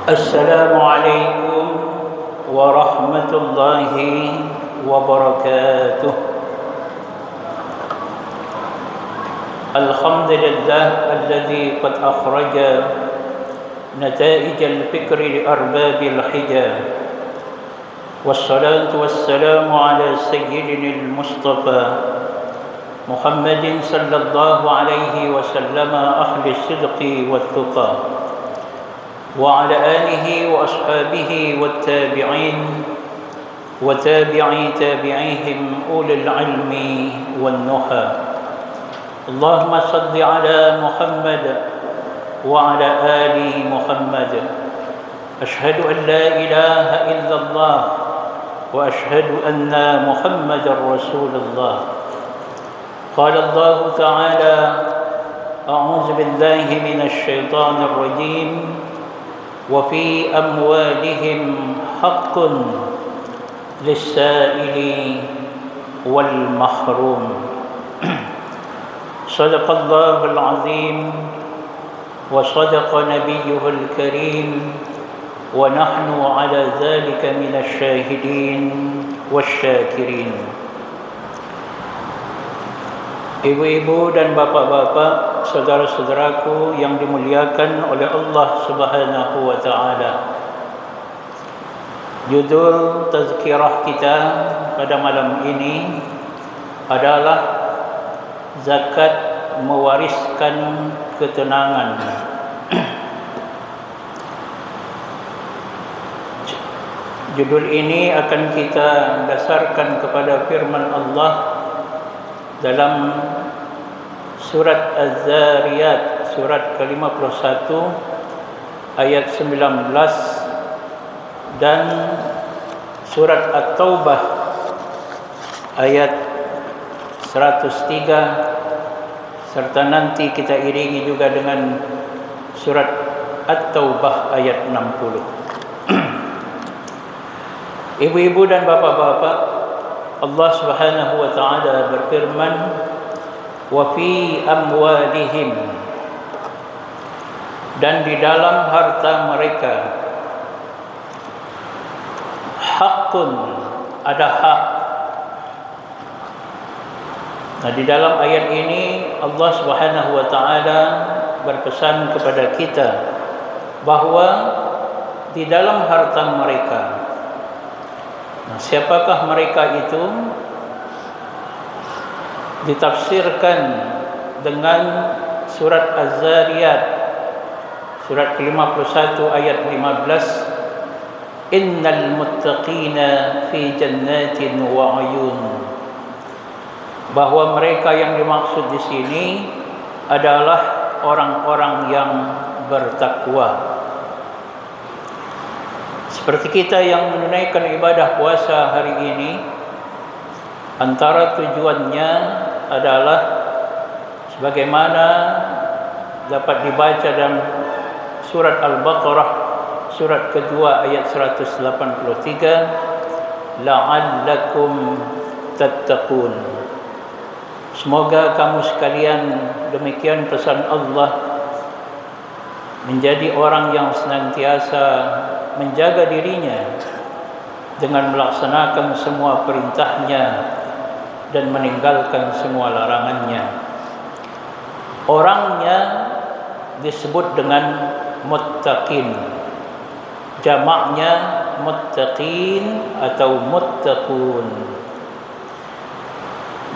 السلام عليكم ورحمة الله وبركاته. الحمد لله الذي قد أخرج نتائج الفكر لأرباب الحجة، والصلاة والسلام على سيدنا المصطفى محمد صلى الله عليه وسلم أهل الصدق والتقى، وعلى آله وأصحابه والتابعين وتابعي تابعيهم أولي العلم والنهى. اللهم صل على محمد وعلى آل محمد. أشهد أن لا إله إلا الله وأشهد أن محمدا رسول الله. قال الله تعالى: أعوذ بالله من الشيطان الرجيم وفي أموالهم حق للسائل والمحروم. صدق الله العظيم وصدق نبيه الكريم، ونحن على ذلك من الشاهدين والشاكرين. Ibu-ibu dan bapak-bapak, saudara-saudaraku yang dimuliakan oleh Allah Subhanahu wa taala. Judul tazkirah kita pada malam ini adalah zakat mewariskan ketenangan. Judul ini akan kita dasarkan kepada firman Allah dalam surat Az-Zariyat, surat ke-51 ayat 19, dan surat At-Taubah ayat 103, serta nanti kita iringi juga dengan surat At-Taubah ayat 60. Ibu-ibu dan bapak-bapak, Allah Subhanahu wa taala berfirman, wa fi amwalihim, dan di dalam harta mereka, haqqun, ada hak. Nah, di dalam ayat ini Allah Subhanahu wa taala berpesan kepada kita bahwa di dalam harta mereka. Nah, siapakah mereka itu? Ditafsirkan dengan surat Az-Zariyat, surat ke-51 ayat 15, innal muttaqina fi jannatin wa uyun, bahwa mereka yang dimaksud di sini adalah orang-orang yang bertakwa. Seperti kita yang menunaikan ibadah puasa hari ini, antara tujuannya adalah sebagaimana dapat dibaca dalam surat Al-Baqarah, surat kedua ayat 183, la'allakum tattaqun. Semoga kamu sekalian, demikian pesan Allah, menjadi orang yang senantiasa menjaga dirinya dengan melaksanakan semua perintahnya dan meninggalkan semua larangannya. Orangnya disebut dengan muttaqin, jamaknya muttaqin atau muttaqun.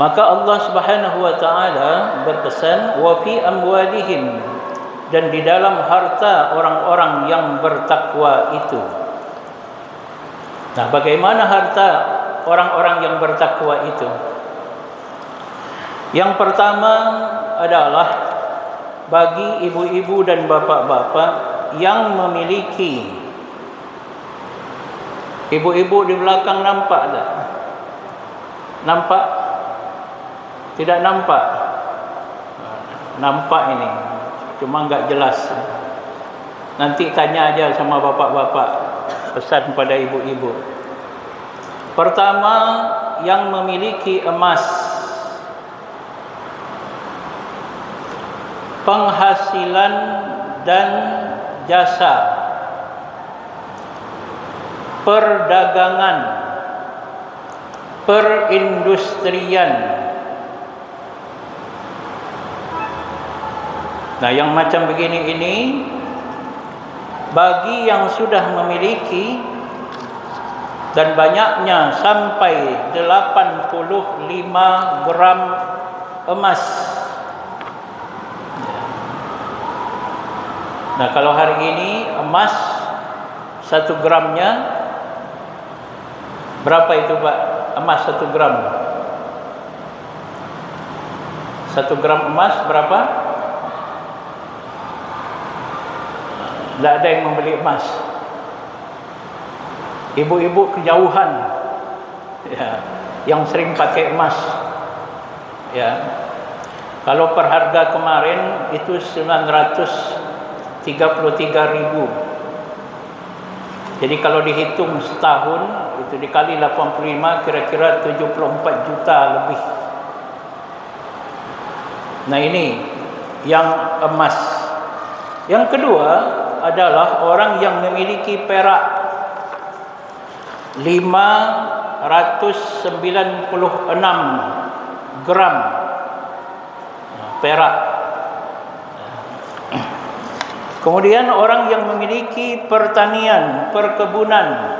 Maka Allah Subhanahu wa taala berpesan, wa fi amwalihim, dan di dalam harta orang-orang yang bertakwa itu. Nah, bagaimana harta orang-orang yang bertakwa itu? Yang pertama adalah bagi ibu-ibu dan bapak-bapak yang memiliki. Ibu-ibu di belakang nampak tak? Nampak? Tidak nampak? Nampak ini, cuma enggak jelas. Nanti tanya aja sama bapak-bapak, pesan pada ibu-ibu. Pertama, yang memiliki emas, penghasilan dan jasa. perdagangan, perindustrian. Nah, yang macam begini ini bagi yang sudah memiliki dan banyaknya sampai 85 gram emas. Nah, kalau hari ini emas 1 gramnya berapa itu, Pak? Emas 1 gram. 1 gram emas berapa? Tidak ada yang membeli emas. Ibu-ibu kejauhan, ya, yang sering pakai emas, ya. Kalau per harga kemarin itu 933.000. Jadi kalau dihitung setahun itu dikali 85, kira-kira 74 juta lebih. Nah, ini yang emas. Yang kedua adalah orang yang memiliki perak 596 gram perak. Kemudian orang yang memiliki pertanian, perkebunan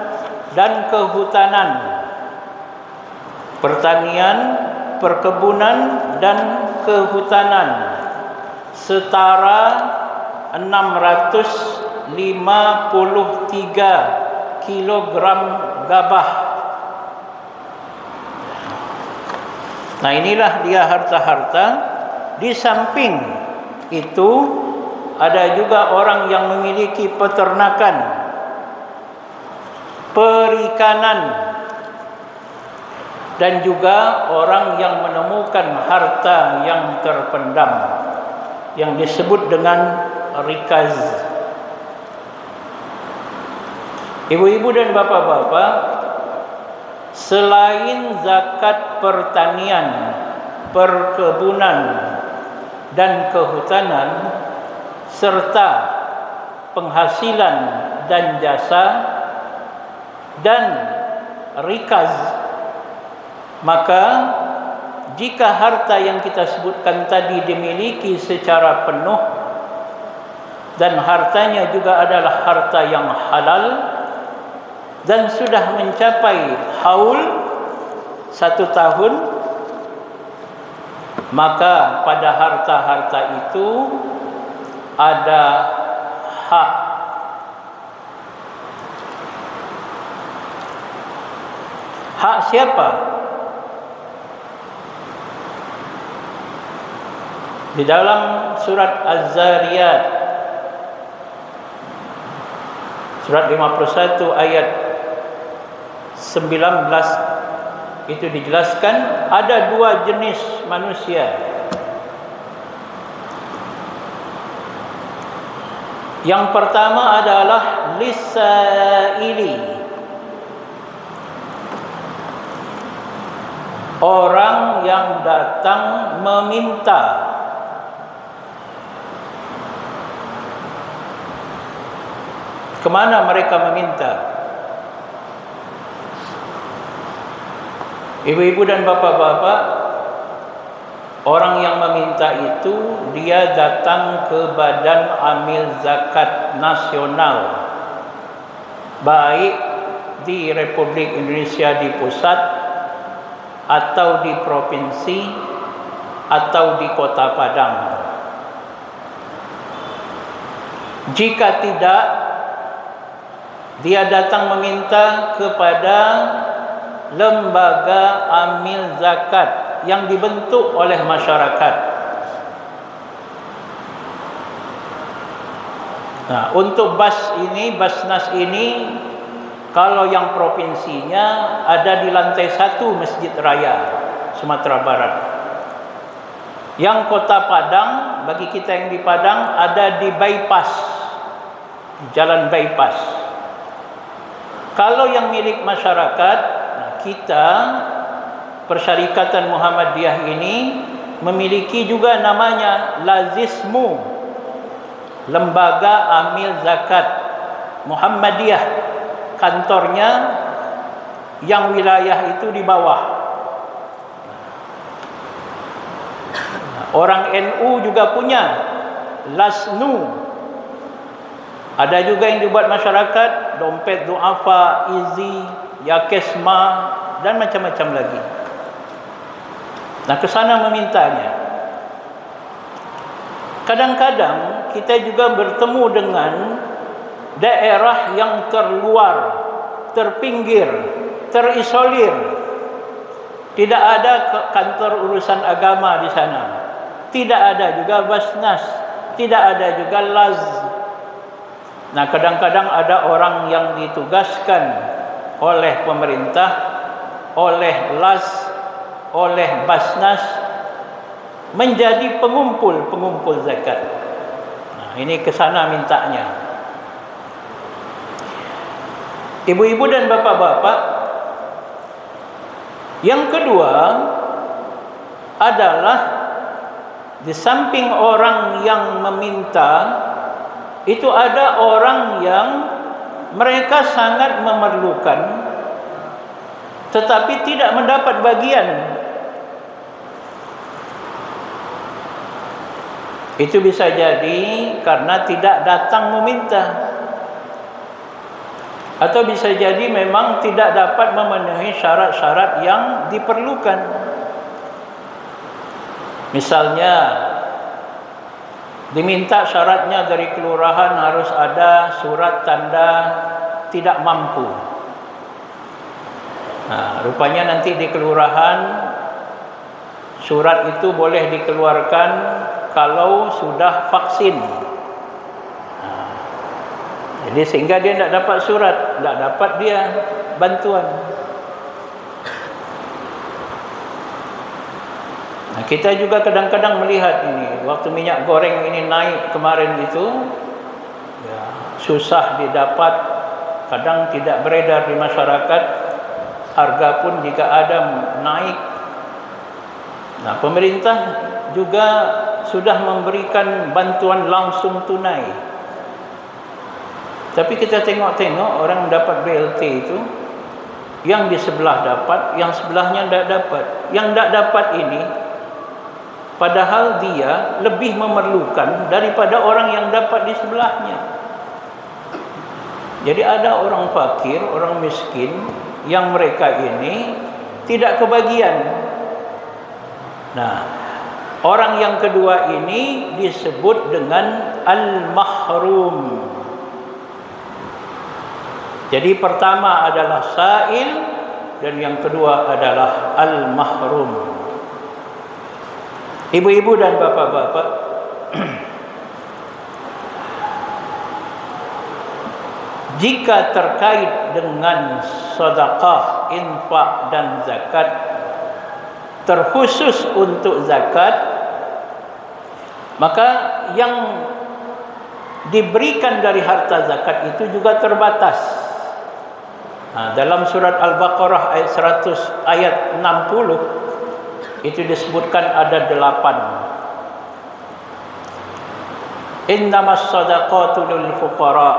dan kehutanan. Pertanian, perkebunan dan kehutanan setara 653 kilogram gabah. Nah, inilah dia harta-harta. Di samping itu ada juga orang yang memiliki peternakan, perikanan, dan juga orang yang menemukan harta yang terpendam yang disebut dengan rikaz. Ibu-ibu dan bapak-bapak, selain zakat pertanian, perkebunan dan kehutanan serta penghasilan dan jasa dan rikaz, maka jika harta yang kita sebutkan tadi dimiliki secara penuh dan hartanya juga adalah harta yang halal dan sudah mencapai haul 1 tahun, maka pada harta-harta itu ada hak. Hak siapa? Di dalam surat Az-Zariyat, surat 51 ayat 19, itu dijelaskan ada 2 jenis manusia. Yang pertama adalah lisaili, orang yang datang meminta. Kemana mereka meminta? Ibu-ibu dan bapak-bapak, orang yang meminta itu dia datang ke Badan Amil Zakat Nasional, baik di Republik Indonesia di pusat atau di provinsi atau di Kota Padang. Jika tidak, dia datang meminta kepada lembaga amil zakat yang dibentuk oleh masyarakat. Nah, untuk Basnas ini, kalau yang provinsinya ada di lantai 1 Masjid Raya Sumatera Barat. Yang Kota Padang, bagi kita yang di Padang, ada di bypass, jalan bypass. Kalau yang milik masyarakat, kita Persyarikatan Muhammadiyah ini memiliki juga namanya Lazismu, Lembaga Amil Zakat Muhammadiyah. kantornya yang wilayah itu di bawah. Orang NU juga punya LASNU. Ada juga yang dibuat masyarakat, dompet duafa, izi, yakesma, dan macam-macam lagi. Nah, ke sana memintanya. Kadang-kadang kita juga bertemu dengan daerah yang terluar, terpinggir, terisolir. Tidak ada kantor urusan agama di sana. Tidak ada juga Basnas, tidak ada juga Laz. Nah, kadang-kadang ada orang yang ditugaskan oleh pemerintah, oleh Laz, oleh Basnas menjadi pengumpul zakat. Nah, ini ke sana mintanya. Ibu-ibu dan bapak-bapak, yang kedua adalah di samping orang yang meminta, itu ada orang yang mereka sangat memerlukan tetapi tidak mendapat bagian. Itu bisa jadi karena tidak datang meminta, atau bisa jadi memang tidak dapat memenuhi syarat-syarat yang diperlukan. Misalnya diminta syaratnya dari kelurahan harus ada surat tanda tidak mampu. Nah, rupanya nanti di kelurahan surat itu boleh dikeluarkan kalau sudah vaksin. Nah, jadi sehingga dia tidak dapat surat, tidak dapat dia bantuan. Nah, kita juga kadang-kadang melihat ini, waktu minyak goreng ini naik kemarin itu, ya, susah didapat, kadang tidak beredar di masyarakat, harga pun jika ada naik. Nah, pemerintah juga sudah memberikan bantuan langsung tunai. Tapi kita tengok-tengok orang dapat BLT itu, yang di sebelah dapat, yang sebelahnya tidak dapat. Yang tidak dapat ini, padahal dia lebih memerlukan daripada orang yang dapat di sebelahnya. Jadi ada orang fakir, orang miskin, yang mereka ini tidak kebagian. Nah, orang yang kedua ini disebut dengan al-mahrum. Jadi pertama adalah sa'il dan yang kedua adalah al-mahrum. Ibu-ibu dan bapak-bapak, jika terkait dengan sedekah, infak dan zakat, terkhusus untuk zakat, maka yang diberikan dari harta zakat itu juga terbatas. Nah, dalam surat Al-Baqarah ayat 100 ayat 60 itu disebutkan ada 8. Innamas shadaqatu lil fuqara,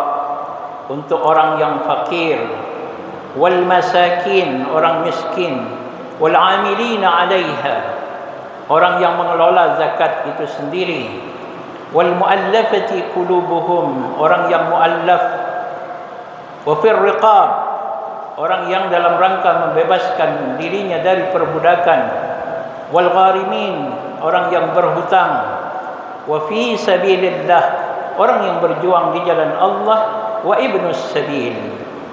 untuk orang yang fakir, wal masakin, orang miskin, wal amilina 'alaiha, orang yang mengelola zakat itu sendiri, wal muallafati qulubuhum, orang yang muallaf, wa fir riqab, orang yang dalam rangka membebaskan dirinya dari perbudakan, wal gharimin, orang yang berhutang, wa fi sabilillah, orang yang berjuang di jalan Allah, wa ibnus sabil,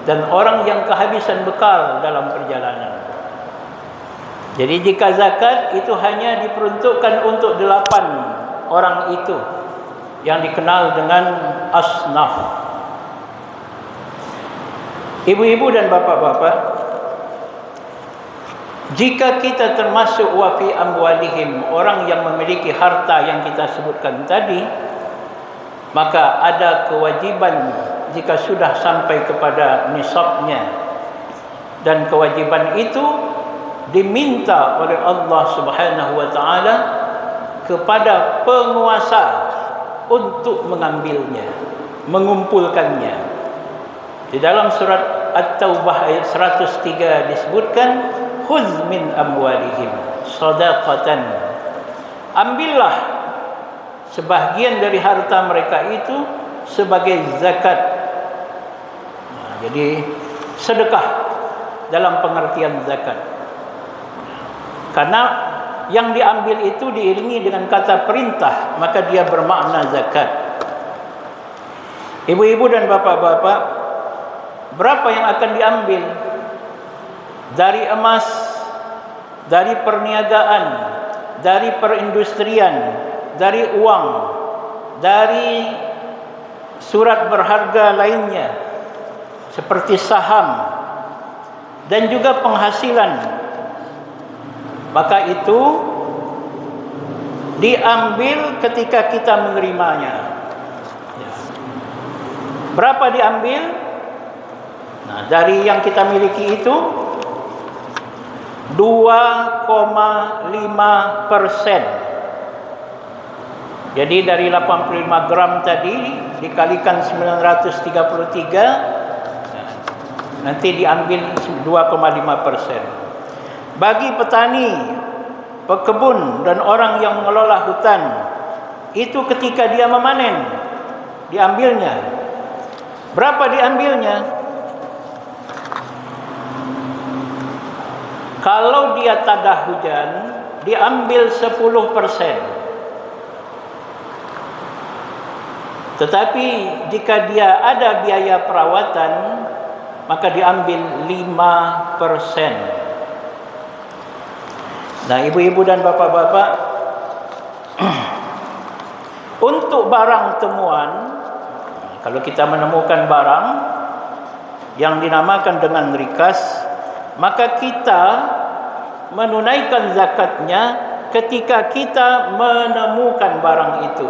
dan orang yang kehabisan bekal dalam perjalanan. Jadi jika zakat itu hanya diperuntukkan untuk 8 orang itu yang dikenal dengan asnaf. Ibu-ibu dan bapak-bapak, jika kita termasuk wafi amwalihim, orang yang memiliki harta yang kita sebutkan tadi, maka ada kewajiban jika sudah sampai kepada nisabnya, dan kewajiban itu diminta oleh Allah Subhanahu wa taala kepada penguasa untuk mengambilnya, mengumpulkannya. Di dalam surat At-Taubah ayat 103 disebutkan, khudz min amwalihim shadaqatan, ambillah sebahagian dari harta mereka itu sebagai zakat. Jadi sedekah dalam pengertian zakat, karena yang diambil itu diiringi dengan kata perintah, maka dia bermakna zakat. Ibu-ibu dan bapak-bapak, berapa yang akan diambil? Dari emas, dari perniagaan, dari perindustrian, dari uang, dari surat berharga lainnya seperti saham, dan juga penghasilan, maka itu diambil ketika kita menerimanya. Berapa diambil? Nah, dari yang kita miliki itu 2,5%. Jadi dari 85 gram tadi dikalikan 933, nanti diambil 2,5%. Bagi petani, pekebun dan orang yang mengelola hutan, itu ketika dia memanen, diambilnya. Berapa diambilnya? Kalau dia tadah hujan, diambil 10%. Tetapi jika dia ada biaya perawatan, maka diambil 5%. Nah, ibu-ibu dan bapak-bapak, untuk barang temuan, kalau kita menemukan barang yang dinamakan dengan rikas, maka kita menunaikan zakatnya ketika kita menemukan barang itu.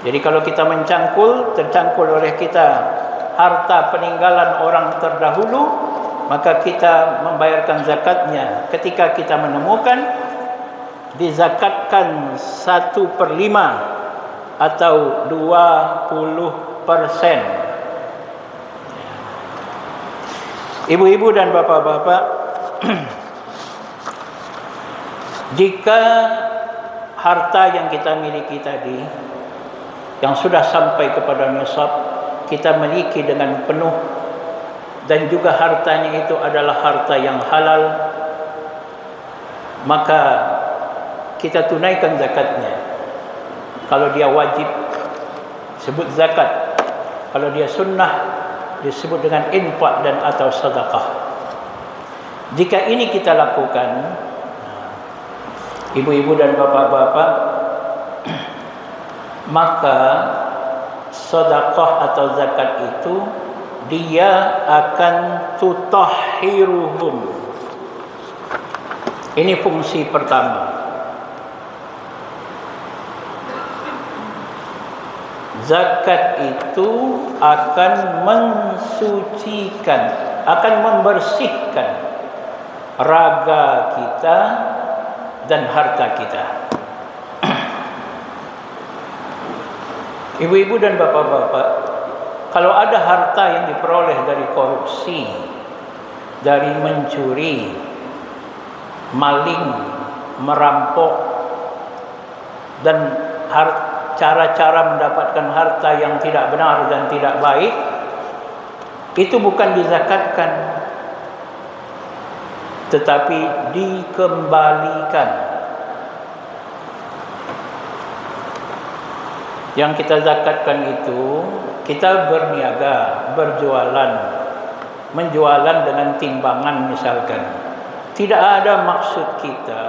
Jadi kalau kita tercangkul oleh kita harta peninggalan orang terdahulu, maka kita membayarkan zakatnya. Ketika kita menemukan, dizakatkan 1/5 atau 20%. Ibu-ibu dan bapak-bapak, jika harta yang kita miliki tadi, yang sudah sampai kepada nisab, kita miliki dengan penuh, dan juga hartanya itu adalah harta yang halal, maka kita tunaikan zakatnya. Kalau dia wajib, disebut zakat. Kalau dia sunnah, disebut dengan infak dan atau sedekah. Jika ini kita lakukan, ibu-ibu dan bapak-bapak, maka sedekah atau zakat itu dia akan tutahhiruhum. Ini fungsi pertama. Zakat itu akan mensucikan, akan membersihkan raga kita dan harta kita. Ibu-ibu dan bapak-bapak, kalau ada harta yang diperoleh dari korupsi, dari mencuri, maling, merampok, dan cara-cara mendapatkan harta yang tidak benar dan tidak baik, itu bukan dizakatkan, tetapi dikembalikan. Yang kita zakatkan itu, kita berniaga, berjualan, menjualan dengan timbangan misalkan. Tidak ada maksud kita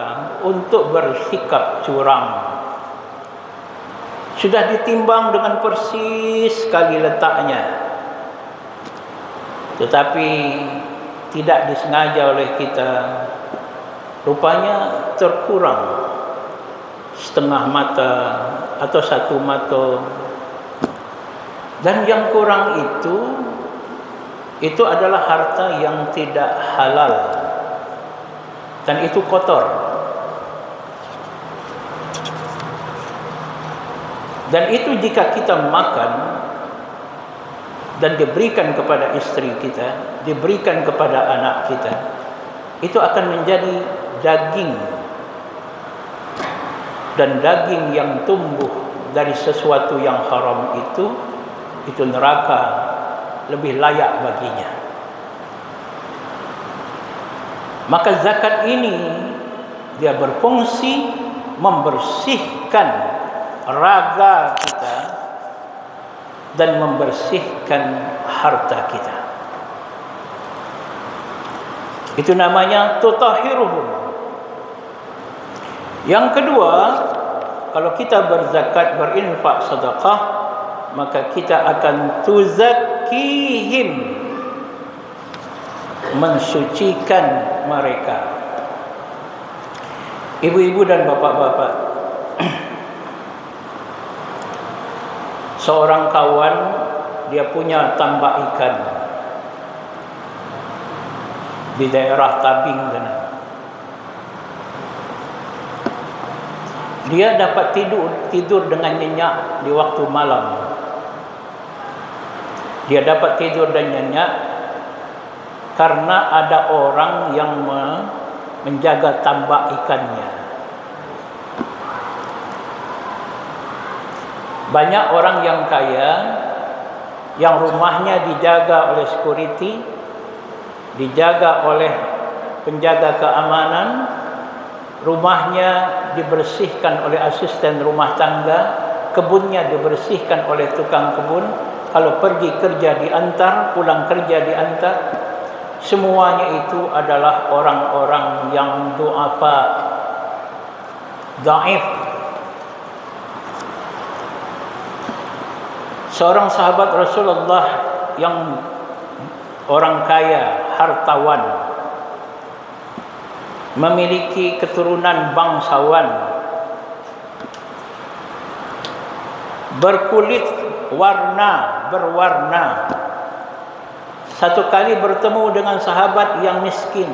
untuk bersikap curang. Sudah ditimbang dengan persis sekali letaknya, tetapi tidak disengaja oleh kita, rupanya terkurang setengah mata atau 1 mata, dan yang kurang itu adalah harta yang tidak halal, dan itu kotor. Dan itu jika kita makan, dan diberikan kepada istri kita, diberikan kepada anak kita, itu akan menjadi daging, dan daging yang tumbuh dari sesuatu yang haram itu neraka lebih layak baginya. Maka zakat ini dia berfungsi membersihkan raga kita dan membersihkan harta kita. Itu namanya tutahhiruhum. Yang kedua, kalau kita berzakat, berinfak, sedekah, maka kita akan tuzakkihim, mensucikan mereka. Ibu-ibu dan bapak-bapak, seorang kawan dia punya tambak ikan di daerah Tabing sana. Dia dapat tidur dengan nyenyak di waktu malam. Dia dapat tidur dan nyenyak karena ada orang yang menjaga tambak ikannya. Banyak orang yang kaya yang rumahnya dijaga oleh security, dijaga oleh penjaga keamanan, rumahnya dibersihkan oleh asisten rumah tangga, kebunnya dibersihkan oleh tukang kebun, kalau pergi kerja diantar, pulang kerja diantar. Semuanya itu adalah orang-orang yang du'afa, dhaif. Seorang sahabat Rasulullah yang orang kaya, hartawan, memiliki keturunan bangsawan, berkulit berwarna. Satu kali bertemu dengan sahabat yang miskin,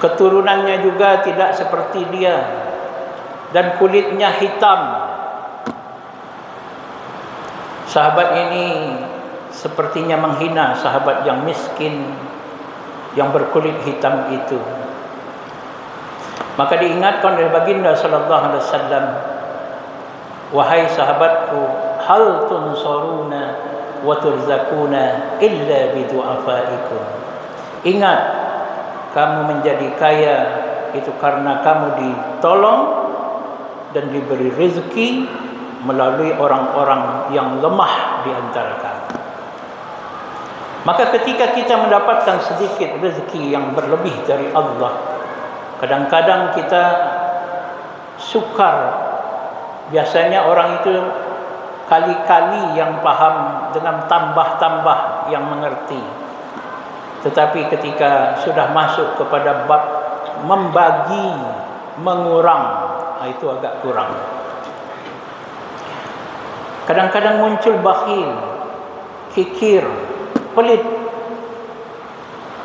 keturunannya juga tidak seperti dia, dan kulitnya hitam. Sahabat ini sepertinya menghina sahabat yang miskin, yang berkulit hitam itu. Maka diingatkan oleh baginda sallallahu alaihi wasallam, wahai sahabatku, hal tunsuruna wa turzakuna illa bidu'afaikum. Ingat, kamu menjadi kaya itu karena kamu ditolong dan diberi rezeki melalui orang-orang yang lemah di antara kamu. Maka ketika kita mendapatkan sedikit rezeki yang berlebih dari Allah, kadang-kadang kita sukar. Biasanya orang itu kali-kali yang paham dengan tambah-tambah yang mengerti. Tetapi ketika sudah masuk kepada bab membagi, mengurang, itu agak kurang. Kadang-kadang muncul bakhil, kikir, pelit.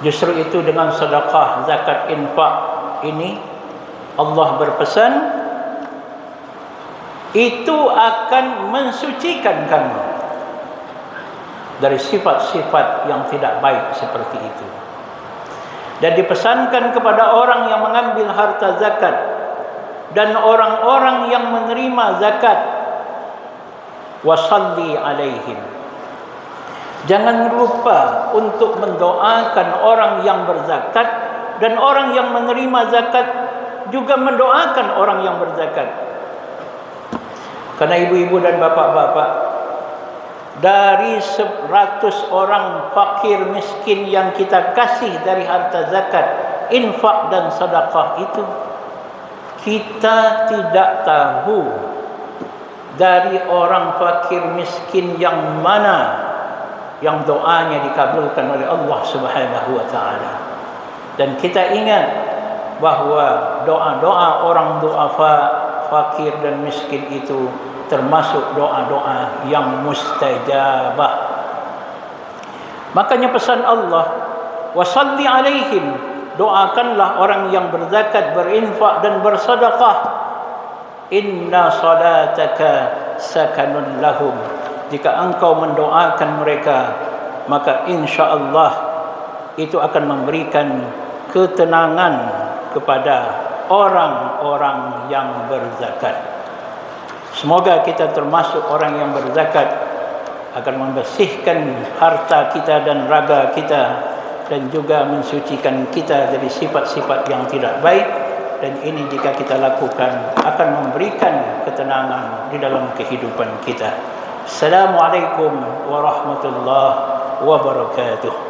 Justru itu dengan sedekah, zakat, infak ini Allah berpesan, itu akan mensucikan kamu dari sifat-sifat yang tidak baik seperti itu. Dan dipesankan kepada orang yang mengambil harta zakat dan orang-orang yang menerima zakat, wasalli alaihim, jangan lupa untuk mendoakan orang yang berzakat, dan orang yang menerima zakat juga mendoakan orang yang berzakat. Karena ibu-ibu dan bapak-bapak, dari 100 orang fakir miskin yang kita kasih dari harta zakat, infak dan sedekah itu, kita tidak tahu dari orang fakir miskin yang mana yang doanya dikabulkan oleh Allah Subhanahu wa taala. Dan kita ingat bahwa doa-doa orang du'afa, fakir dan miskin itu termasuk doa-doa yang mustajabah. Makanya pesan Allah, wasalli alaihim, doakanlah orang yang berzakat, berinfak dan bersedekah. Inna salataka sakanun lahum. Jika engkau mendoakan mereka, maka insya-Allah itu akan memberikan ketenangan kepada orang-orang yang berzakat. Semoga kita termasuk orang yang berzakat, akan membersihkan harta kita dan raga kita, dan juga mensucikan kita dari sifat-sifat yang tidak baik. Dan ini jika kita lakukan akan memberikan ketenangan di dalam kehidupan kita. Assalamualaikum warahmatullahi wabarakatuh.